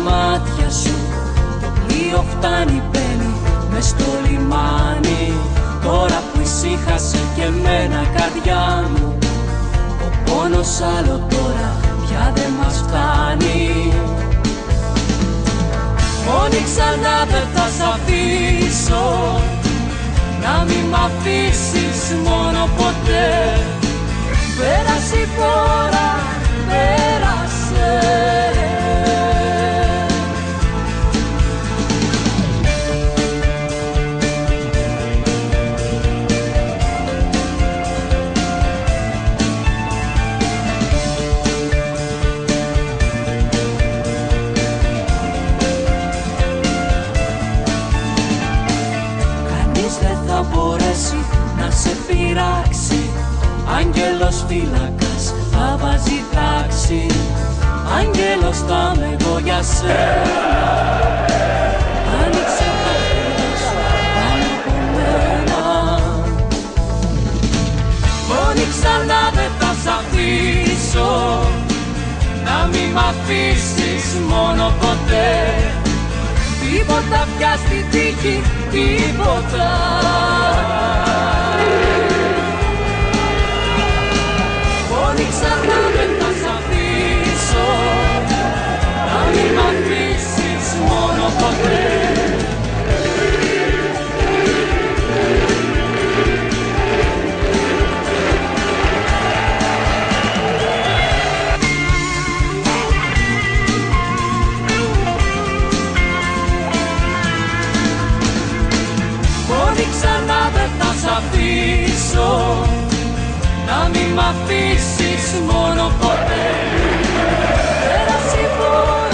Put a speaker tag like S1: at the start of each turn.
S1: μάτια σου το πλοίο φτάνει, μπαίνει μες στο λιμάνι. Τώρα που ησύχασε και εμένα καρδιά μου, ο πόνος άλλο τώρα πια δεν μας φτάνει. Μόνη ξανά δεν θα σ' αφήσω, να μη μ' αφήσεις μόνο ποτέ. Πέρασε η φορά, πέρασε. Θα μπορέσει να σε πειράξει. Άγγελος φύλακας θα βάζει τάξη. Άγγελος θα είμαι εγώ για σένα. Άνοιξε τα χέρια σου πάνω από μένα. Μόνη ξανά δεν θα σ' αφήσω, να μη μ' αφήσεις μόνο ποτέ. Τίποτα πια στη τύχη, τίποτα. Μόνη ξανά δεν θα σ' αφήσω, να μη μ' αφήσεις μόνο ποτέ. Ξανά δεν θα σ' αφήσω, να μη μ' αφήσεις μόνο ποτέ. Πέρασε η φορά.